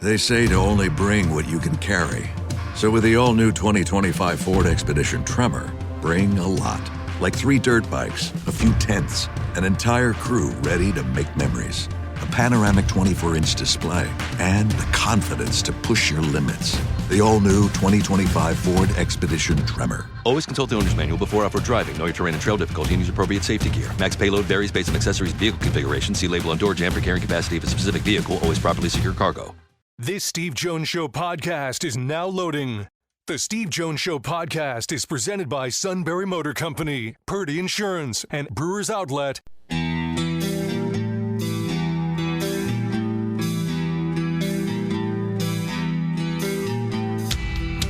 They say to only bring what you can carry. So with the all-new 2025 Ford Expedition Tremor, bring a lot. Like 3 dirt bikes, a few tents, an entire crew ready to make memories. A panoramic 24-inch display, and the confidence to push your limits. The all-new 2025 Ford Expedition Tremor. Always consult the owner's manual before off-road driving. Know your terrain and trail difficulty and use appropriate safety gear. Max payload varies based on accessories and vehicle configuration. See label on door jamb for carrying capacity of a specific vehicle. Always properly secure cargo. This Steve Jones Show podcast is now loading. The Steve Jones Show podcast is presented by Sunbury Motor Company, Purdy Insurance, and Brewers Outlet.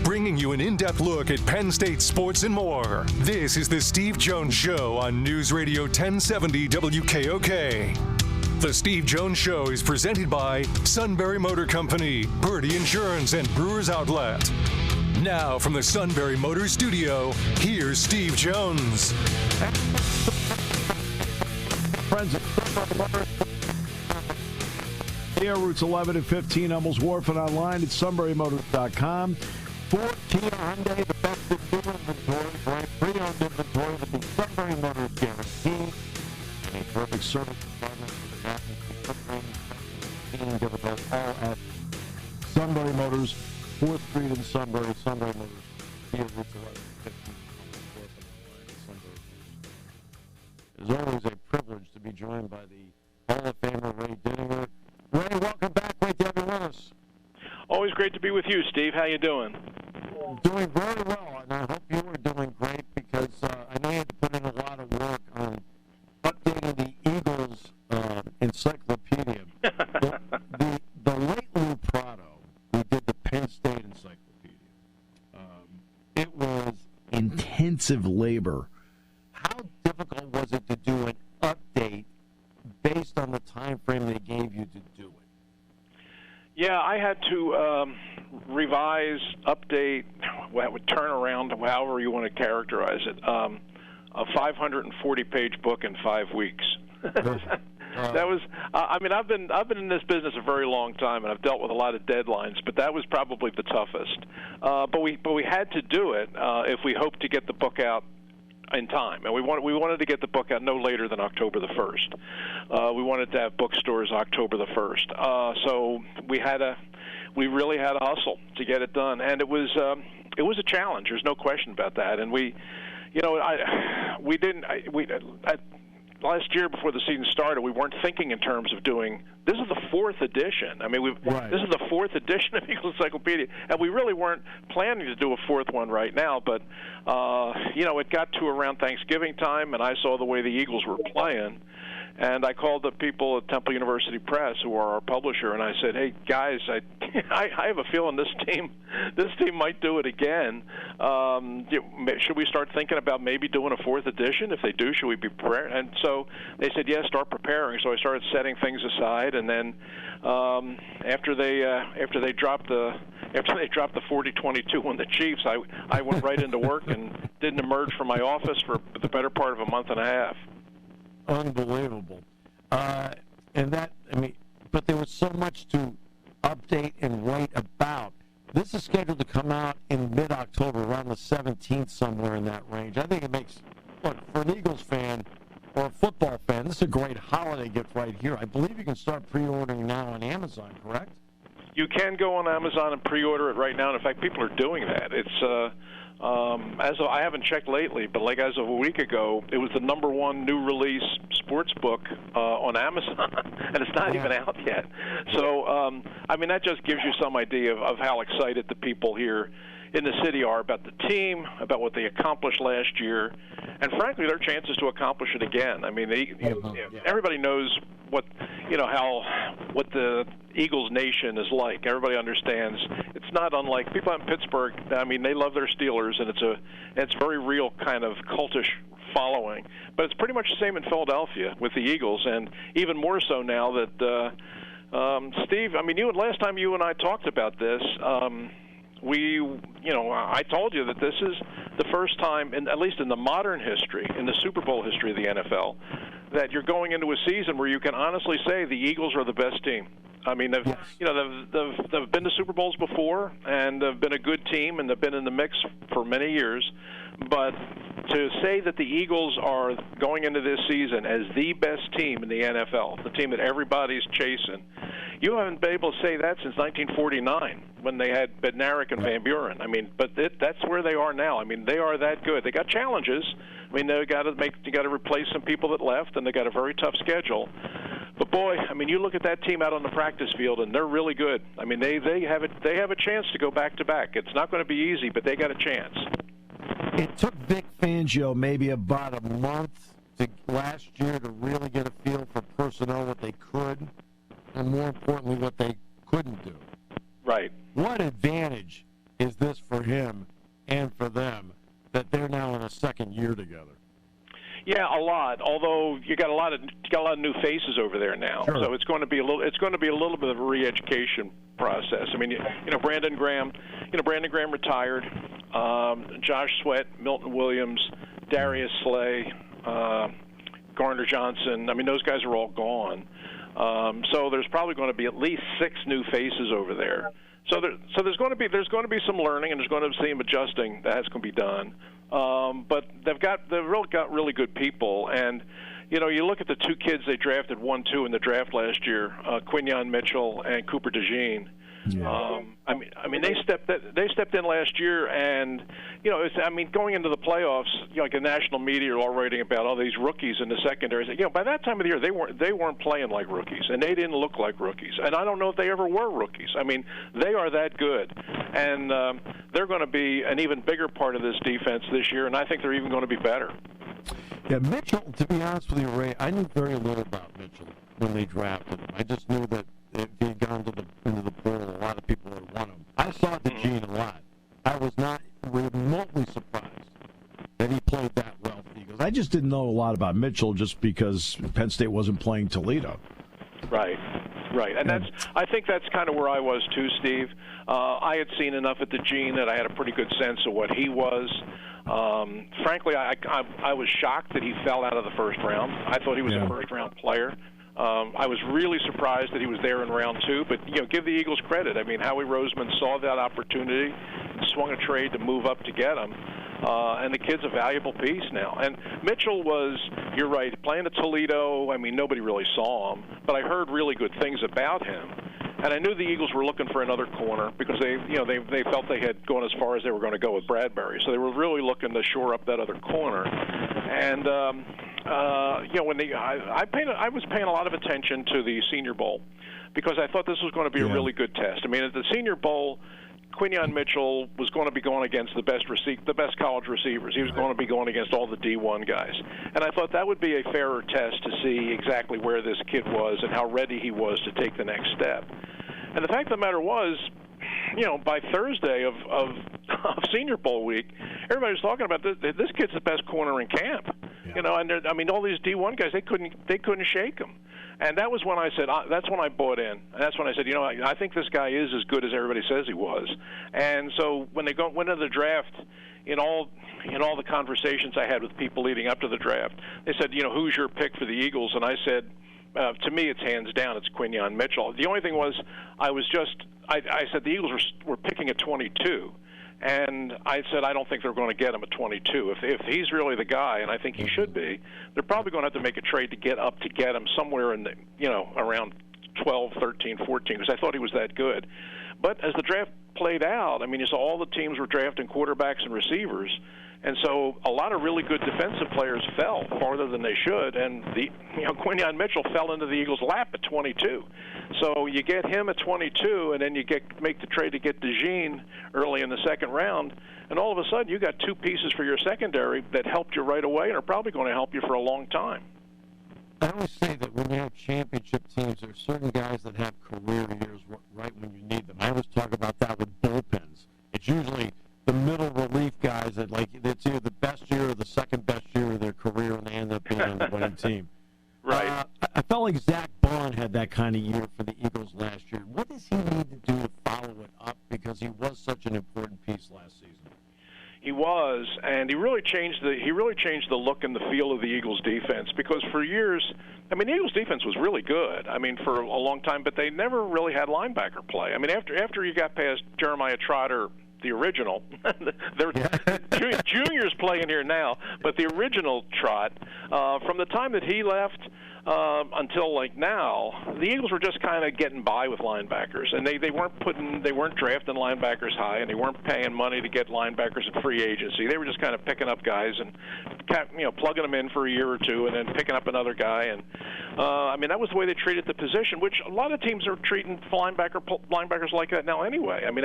Bringing you an in-depth look at Penn State sports and more. This is the Steve Jones Show on News Radio 1070 WKOK. The Steve Jones Show is presented by Sunbury Motor Company, Purdy Insurance, and Brewers Outlet. Now from the Sunbury Motor Studio, here's Steve Jones. Friends, here, routes 11 and 15, Hummels Wharf, and online at sunburymotors.com. 14 Hyundai, the best in new inventory, right? Pre-owned inventory with the Sunbury Motors guarantee. A perfect service department for the national team. Give it all at Sunbury Motors, 4th Street in Sunbury. Sunbury Motors, here, routes 11 and 15, Hummels Wharf, and online at Sunbury Motors. It is always a privilege to be joined by the Hall of Famer Ray Didinger. Ray, welcome back. Great to have you with us. Always great to be with you, Steve. How you doing? Doing very well, and I hope you are doing great because I know you had to put in a lot of work on updating the Eagles encyclopedia. the late Lou Prado, who did the Penn State encyclopedia, it was intensive labor. How difficult was it to do an update based on the time frame they gave you to do it? Yeah, I had to revise, update, turn around, however you want to characterize it, a 540-page book in 5 weeks. That was, I mean, I've been in this business a very long time, and I've dealt with a lot of deadlines, but that was probably the toughest. But we had to do it if we hoped to get the book out in time, and we wanted to get the book out no later than October the 1st. We wanted to have bookstores October the 1st. So we really had to hustle to get it done, and it was a challenge. There's no question about that. And last year before the season started, we weren't thinking in terms of doing. This is the 4th edition. I mean, This is the 4th edition of Eagles Encyclopedia, and we really weren't planning to do a 4th one right now. But it got to around Thanksgiving time, and I saw the way the Eagles were playing, and I called the people at Temple University Press, who are our publisher, and I said, "Hey guys, I have a feeling this team might do it again. Should we start thinking about maybe doing a 4th edition? If they do, should we be prepared?" And so they said, "Yeah, start preparing." So I started setting things aside, and then after they dropped the 40-22 on the Chiefs, I went right into work and didn't emerge from my office for the better part of a month and a half. Unbelievable. But there was so much to update and write about. This is scheduled to come out in mid-October, around the 17th, somewhere in that range. I think it makes, for an Eagles fan or a football fan, this is a great holiday gift right here. I believe you can start pre-ordering now on Amazon, correct? You can go on Amazon and pre-order it right now. And in fact, people are doing that. It's I haven't checked lately, but as of a week ago, it was the #1 new release sports book on Amazon, and it's not even out yet. So, that just gives you some idea of how excited the people here in the city are about the team, about what they accomplished last year, and frankly, their chances to accomplish it again. I mean, everybody knows what the Eagles Nation is like. Everybody understands. It's not unlike people out in Pittsburgh. I mean, they love their Steelers, and it's very real kind of cultish following. But it's pretty much the same in Philadelphia with the Eagles, and even more so now that Steve. I mean, last time you and I talked about this. I told you that this is the first time, at least in the modern history, in the Super Bowl history of the NFL, that you're going into a season where you can honestly say the Eagles are the best team. I mean, they've they've been to Super Bowls before, and they've been a good team, and they've been in the mix for many years. But to say that the Eagles are going into this season as the best team in the NFL, the team that everybody's chasing, you haven't been able to say that since 1949 when they had Bednarik and Van Buren. I mean, but that's where they are now. I mean, they are that good. They got challenges. I mean, you got to replace some people that left, and they got a very tough schedule. But boy, I mean, you look at that team out on the practice field, and they're really good. I mean, they have a chance to go back to back. It's not going to be easy, but they got a chance. It took Vic Fangio maybe about a month last year to really get a feel for personnel, what they could, and more importantly, what they couldn't do. Right. What advantage is this for him and for them that they're now in a second year together? Yeah, a lot. Although you got a lot of new faces over there now, sure. So it's going to be a little bit of a re-education process. I mean, Brandon Graham retired. Josh Sweat, Milton Williams, Darius Slay, Gardner Johnson. I mean, those guys are all gone. So there's probably going to be at least 6 new faces over there. So there's going to be some learning, and there's going to be some adjusting that's going to be done. But they've got really good people, and you look at the 2 kids they drafted 1-2 in the draft last year, Quinyon Mitchell and Cooper DeJean. Yeah. I mean, they stepped in last year, and going into the playoffs, like the national media are all writing about all these rookies in the secondary. By that time of the year, they weren't playing like rookies, and they didn't look like rookies, and I don't know if they ever were rookies. I mean, they are that good, and they're going to be an even bigger part of this defense this year, and I think they're even going to be better. Yeah, Mitchell. To be honest with you, Ray, I knew very little about Mitchell when they drafted him. I just knew that if he had gone into the portal, a lot of people would want him. I saw DeJean a lot. I was not remotely surprised that he played that well for the Eagles. I just didn't know a lot about Mitchell just because Penn State wasn't playing Toledo. Right. And I think that's kind of where I was too, Steve. I had seen enough at DeJean that I had a pretty good sense of what he was. Frankly, I was shocked that he fell out of the first round. I thought he was a first-round player. I was really surprised that he was there in round 2, but give the Eagles credit. I mean, Howie Roseman saw that opportunity, swung a trade to move up to get him, and the kid's a valuable piece now. And Mitchell was, you're right, playing at Toledo. I mean, nobody really saw him, but I heard really good things about him. And I knew the Eagles were looking for another corner because they felt they had gone as far as they were going to go with Bradbury, so they were really looking to shore up that other corner. And I was paying a lot of attention to the Senior Bowl because I thought this was going to be a really good test. I mean, at the Senior Bowl, Quinyon Mitchell was going to be going against the best college receivers. He was going to be going against all the D1 guys. And I thought that would be a fairer test to see exactly where this kid was and how ready he was to take the next step. And the fact of the matter was, by Thursday of Senior Bowl week, everybody was talking about this kid's the best corner in camp. Yeah. And all these D1 guys, they couldn't shake him. And that was when I said, that's when I bought in. And that's when I said, I think this guy is as good as everybody says he was. And so when they went into the draft, in all the conversations I had with people leading up to the draft, they said, who's your pick for the Eagles? And I said, to me, it's hands down. It's Quinyon Mitchell. The only thing was, I said the Eagles were picking at 22, and I said I don't think they're going to get him at 22. If he's really the guy, and I think he should be, they're probably going to have to make a trade to get him somewhere in the around 12, 13, 14, because I thought he was that good. But as the draft played out, I mean, you saw all the teams were drafting quarterbacks and receivers. And so a lot of really good defensive players fell farther than they should, and Quinyon Mitchell fell into the Eagles' lap at 22. So you get him at 22, and then you make the trade to get DeJean early in the second round, and all of a sudden you got 2 pieces for your secondary that helped you right away and are probably going to help you for a long time. I always say that when you have championship teams, there are certain guys that have career years right when you need them. I always talk about that with bullpens. It's usually the middle relief guys that it's either the best year or the second best year of their career, and they end up being on the winning team. Right. I felt like Zach Bond had that kind of year for the Eagles last year. What does he need to do to follow it up? Because he was such an important piece last season. He was, and he really changed the look and the feel of the Eagles' defense, because for years, I mean, the Eagles' defense was really good. I mean, for a long time, but they never really had linebacker play. I mean, after you got past Jeremiah Trotter, the original, Junior's playing here now, but the original Trot, from the time that he left until like now, the Eagles were just kind of getting by with linebackers, and they weren't drafting linebackers high, and they weren't paying money to get linebackers in free agency. They were just kind of picking up guys and plugging them in for a year or two, and then picking up another guy. And I mean, that was the way they treated the position, which a lot of teams are treating linebackers like that now anyway. I mean,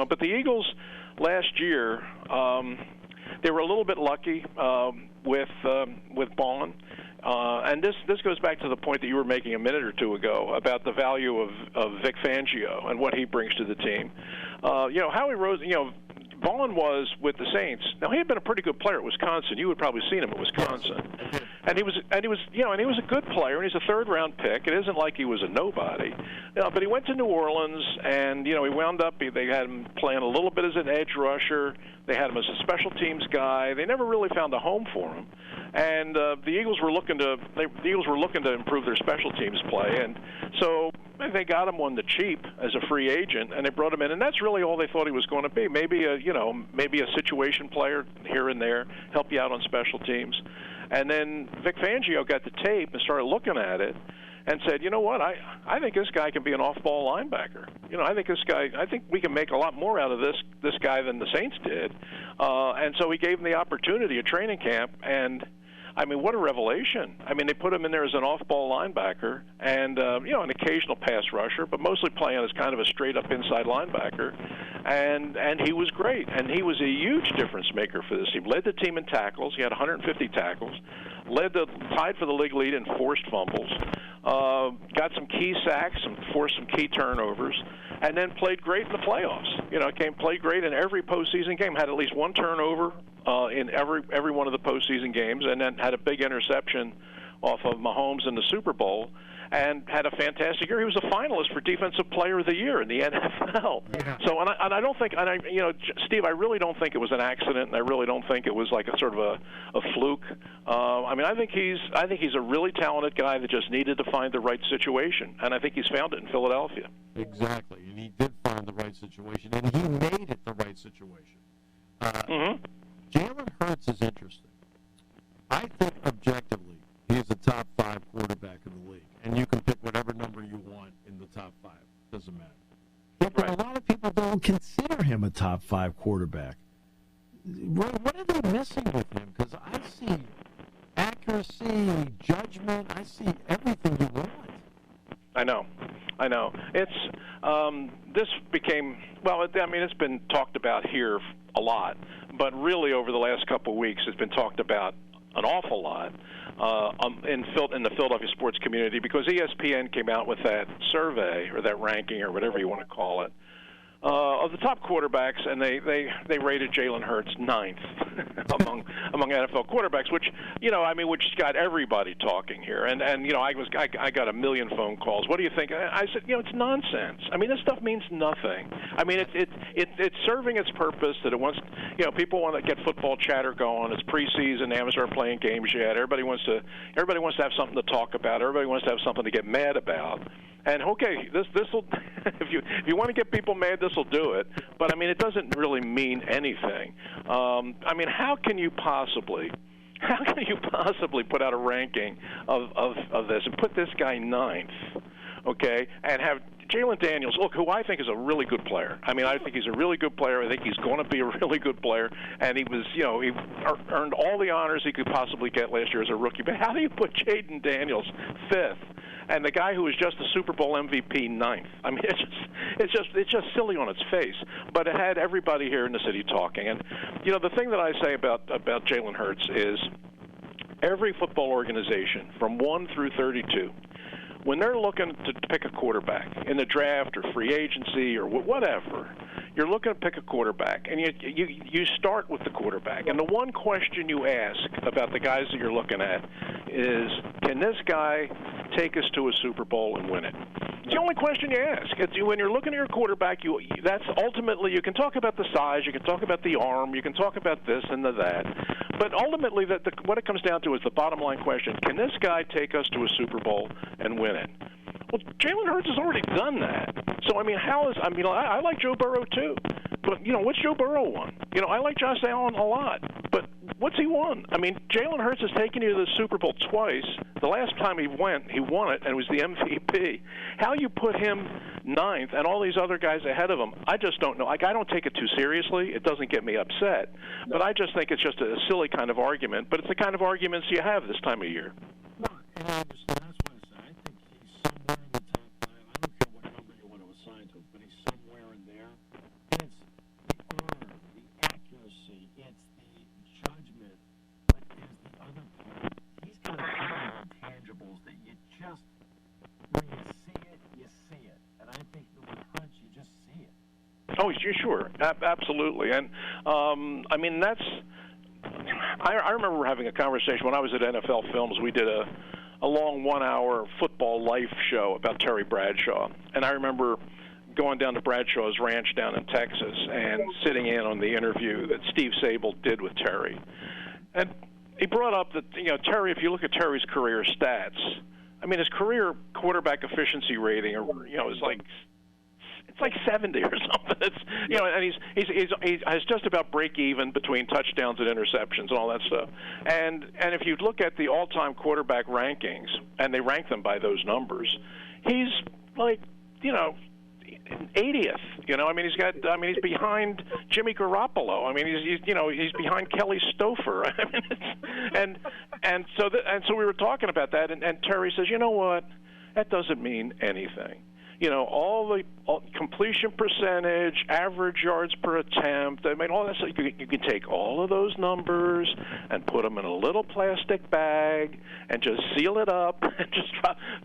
but the Eagles last year, they were a little bit lucky with Bond. And this goes back to the point that you were making a minute or two ago about the value of Vic Fangio and what he brings to the team. Howie Rose, Vaughn was with the Saints. Now, he had been a pretty good player at Wisconsin. You had probably seen him at Wisconsin. And he was a good player, and he's a third-round pick. It isn't like he was a nobody. But he went to New Orleans, and he wound up. They had him playing a little bit as an edge rusher. They had him as a special teams guy. They never really found a home for him. And the Eagles were looking to improve their special teams play, and so they got him on the cheap as a free agent, and they brought him in, and that's really all they thought he was going to be. Maybe a situation player here and there, help you out on special teams. And then Vic Fangio got the tape and started looking at it and said, you know what, I think this guy can be an off-ball linebacker. I think we can make a lot more out of this guy than the Saints did. And so he gave him the opportunity at training camp, and I mean, what a revelation. I mean, they put him in there as an off-ball linebacker and, an occasional pass rusher, but mostly playing as kind of a straight-up inside linebacker. And he was great. And he was a huge difference maker for this team. Led the team in tackles. He had 150 tackles. Tied for the league lead in forced fumbles. Got some key sacks and forced some key turnovers. And then played great in the playoffs. Played great in every postseason game. Had at least one turnover in every one of the postseason games, and then had a big interception off of Mahomes in the Super Bowl, and had a fantastic year. He was a finalist for Defensive Player of the Year in the NFL. Yeah. So, and I don't think, Steve, I really don't think it was an accident, and I really don't think it was like a sort of a fluke. I think he's a really talented guy that just needed to find the right situation, and I think he's found it in Philadelphia. Exactly, and he did find the right situation, and he made it the right situation. Jalen Hurts is interesting. I think objectively, he's a top 5 quarterback in the league, and you can pick whatever number you want in the top 5. Doesn't matter. But a lot of people don't consider him a top 5 quarterback. What are they missing with him? Because I see accuracy, judgment. I see everything you want. I know. It's this became it's been talked about here a lot, but really over the last couple of weeks, it's been talked about an awful lot in the Philadelphia sports community, because ESPN came out with that survey or that ranking or whatever you want to call it of the top quarterbacks, and they rated Jalen Hurts 9th among NFL quarterbacks, which got everybody talking here. And I got a million phone calls. What do you think? I said, it's nonsense. I mean, this stuff means nothing. I mean, it's serving its purpose that it wants. People want to get football chatter going. It's preseason. They haven't started playing games yet. Everybody wants to have something to talk about. Everybody wants to have something to get mad about. And okay, this will if you want to get people mad, this will do it. But I mean, it doesn't really mean anything. How can you possibly put out a ranking of this and put this guy 9th, okay, and have Jalen Daniels, who I think is a really good player. I mean, I think he's a really good player. I think he's going to be a really good player. And he was, he earned all the honors he could possibly get last year as a rookie. But how do you put Jaden Daniels 5th? And the guy who was just a Super Bowl MVP 9th. I mean, it's just silly on its face. But it had everybody here in the city talking. And the thing that I say about Jalen Hurts is every football organization from 1 through 32, when they're looking to pick a quarterback in the draft or free agency or whatever, you're looking to pick a quarterback, and you start with the quarterback. And the one question you ask about the guys that you're looking at is, can this guy take us to a Super Bowl and win it? It's the only question you ask. It's, when you're looking at your quarterback, that's ultimately, you can talk about the size, you can talk about the arm, you can talk about this and that. But ultimately, what it comes down to is the bottom line question: can this guy take us to a Super Bowl and win it? Well, Jalen Hurts has already done that. So, I like Joe Burrow too. But, what's Joe Burrow won? I like Josh Allen a lot. But what's he won? Jalen Hurts has taken you to the Super Bowl twice. The last time he won it, and it was the MVP. How you put him ninth and all these other guys ahead of him, I just don't know. I don't take it too seriously. It doesn't get me upset. But I just think it's just a silly kind of argument. But it's the kind of arguments you have this time of year. No, and I understand. That's what I say. I think he's somewhere in the top 5. I don't care what number you want to assign to him, but he's somewhere in there. And it's the arm, the accuracy, it's the judgment, but there's the other part. He's got a lot of intangibles that you just, when you see it, you see it. And I think that with Hurts, you just see it. Oh, sure. Absolutely. And, that's... I remember having a conversation when I was at NFL Films. We did a long 1-hour football life show about Terry Bradshaw. And I remember going down to Bradshaw's ranch down in Texas and sitting in on the interview that Steve Sable did with Terry. And he brought up that, Terry, if you look at Terry's career stats, his career quarterback efficiency rating, is like... It's like 70 or something. It's and he has just about break even between touchdowns and interceptions and all that stuff. And if you look at the all-time quarterback rankings, and they rank them by those numbers, he's like 80th. He's behind Jimmy Garoppolo. He's behind Kelly Stouffer. And so we were talking about that, and Terry says, you know what? That doesn't mean anything. All the completion percentage, average yards per attempt, all that stuff, you can take all of those numbers and put them in a little plastic bag and just seal it up and just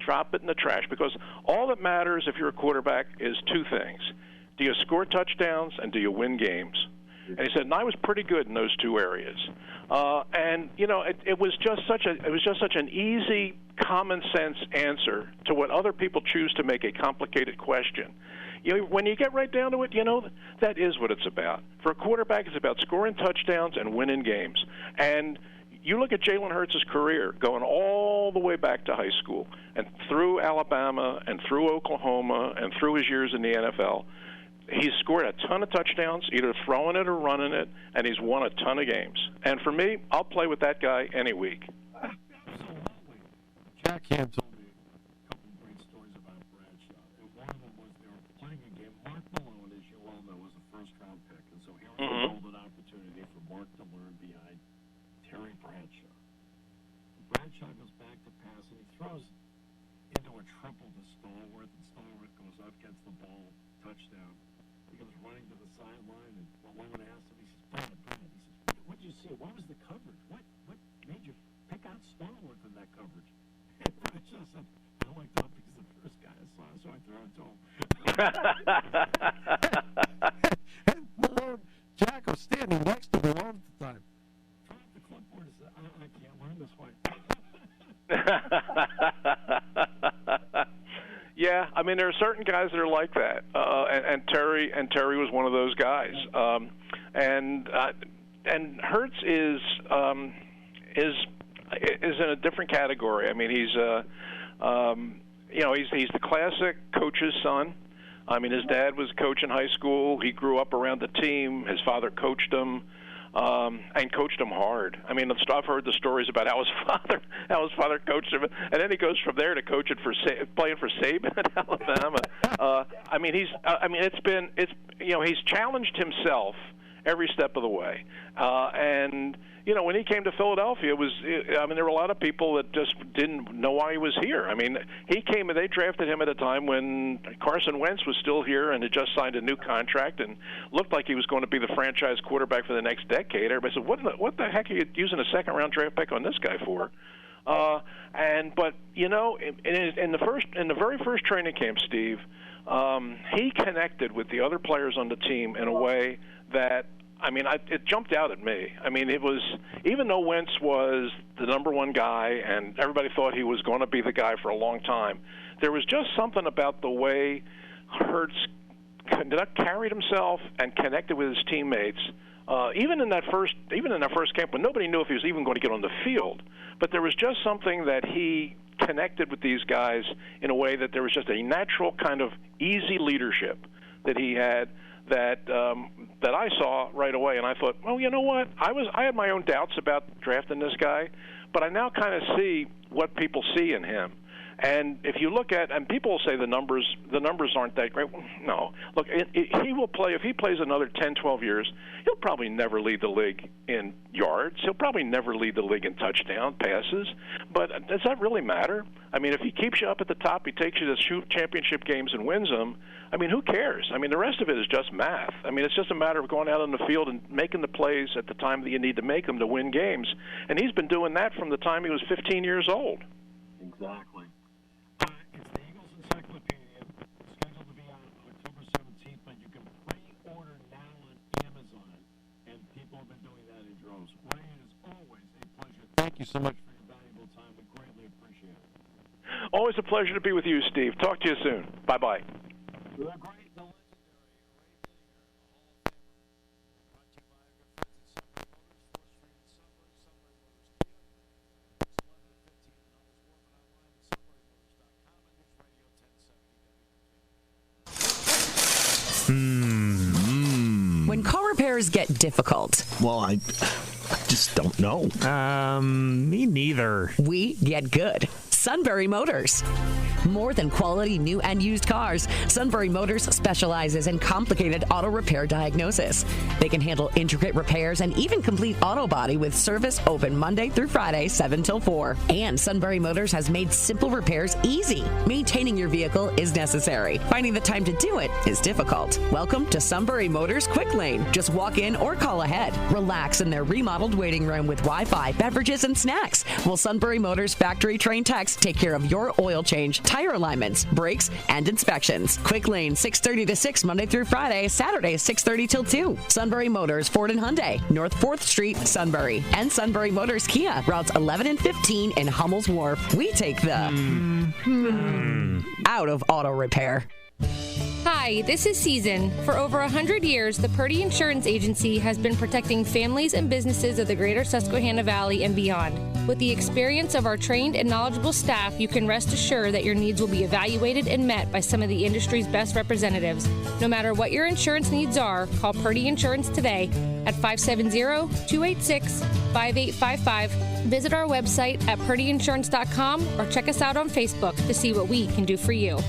drop it in the trash. Because all that matters if you're a quarterback is two things. Do you score touchdowns and do you win games? And he said, and I was pretty good in those two areas. It was just such an easy, common sense answer to what other people choose to make a complicated question. When you get right down to it, that is what it's about. For a quarterback, it's about scoring touchdowns and winning games. And you look at Jalen Hurts' career going all the way back to high school and through Alabama and through Oklahoma and through his years in the NFL. He's scored a ton of touchdowns, either throwing it or running it, and he's won a ton of games. And for me, I'll play with that guy any week. Absolutely. Jack Ham told me a couple of great stories about Bradshaw. And one of them was they were playing a game. Mark Malone, as you all know, was a first-round pick. And so here was a golden opportunity for Mark to learn behind Terry Bradshaw. Bradshaw goes back to pass, and he throws into a triple to Stallworth, and Stallworth goes up, gets the ball, touchdown. He goes running to the sideline, and Malone asked him, he says, Brad, he says, what did you see? What was the coverage? What made you pick out Stallworth in that coverage? And Bradshaw said, I liked him because the first guy I saw, so I threw it to him. And Malone, Jack was standing next to Malone at the time. Threw up the clipboard and said, I can't learn this way. Yeah, there are certain guys that are like that, and Terry was one of those guys. And Hurts is in a different category. He's he's the classic coach's son. His dad was a coach in high school. He grew up around the team. His father coached him. And coached him hard. I've heard the stories about how his father coached him, and then he goes from there to playing for Saban at Alabama. He's challenged himself every step of the way, and when he came to Philadelphia, there were a lot of people that just didn't know why he was here. He came and they drafted him at a time when Carson Wentz was still here and had just signed a new contract and looked like he was going to be the franchise quarterback for the next decade. Everybody said, "What the heck are you using a second-round draft pick on this guy for?" In the very first training camp, Steve, he connected with the other players on the team in a way that I mean, it jumped out at me. I mean, it was, even though Wentz was the number one guy and everybody thought he was going to be the guy for a long time, there was just something about the way Hurts carried himself and connected with his teammates. Even in that first camp, when nobody knew if he was even going to get on the field, but there was just something that he connected with these guys in a way that there was just a natural kind of easy leadership that he had that I saw right away, and I thought, well, you know what? I had my own doubts about drafting this guy, but I now kind of see what people see in him. And if you look at, and people will say the numbers aren't that great. No. Look, he will play, if he plays another 10, 12 years, he'll probably never lead the league in yards. He'll probably never lead the league in touchdown passes. But does that really matter? I mean, if he keeps you up at the top, he takes you to championship games and wins them, I mean, who cares? I mean, the rest of it is just math. I mean, it's just a matter of going out on the field and making the plays at the time that you need to make them to win games. And he's been doing that from the time he was 15 years old. Exactly. It's the Eagles Encyclopedia, scheduled to be on October 17th, but you can pre-order now on Amazon, and people have been doing that in droves. Ray, it is always a pleasure. Thank you so much for your valuable time. We greatly appreciate it. Always a pleasure to be with you, Steve. Talk to you soon. Bye-bye. The great, the legendary When car repairs get difficult, Well, I just don't know. Me neither. we get good. Sunbury Motors. More than quality new and used cars, Sunbury Motors specializes in complicated auto repair diagnosis. They can handle intricate repairs and even complete auto body with service open Monday through Friday, 7 till 4. And Sunbury Motors has made simple repairs easy. Maintaining your vehicle is necessary. Finding the time to do it is difficult. Welcome to Sunbury Motors Quick Lane. Just walk in or call ahead. Relax in their remodeled waiting room with Wi-Fi, beverages, and snacks. While Sunbury Motors factory-trained techs take care of your oil change, tire alignments, brakes, and inspections. Quick Lane, 6:30 to 6, Monday through Friday, Saturday, 6:30 till 2. Sunbury Motors, Ford and Hyundai, North 4th Street, Sunbury. And Sunbury Motors Kia, routes 11 and 15 in Hummel's Wharf. We take the out of auto repair. Hi, this is Season. For over 100 years, the Purdy Insurance Agency has been protecting families and businesses of the greater Susquehanna Valley and beyond. With the experience of our trained and knowledgeable staff, you can rest assured that your needs will be evaluated and met by some of the industry's best representatives. No matter what your insurance needs are, call Purdy Insurance today at 570-286-5855. Visit our website at purdyinsurance.com or check us out on Facebook to see what we can do for you.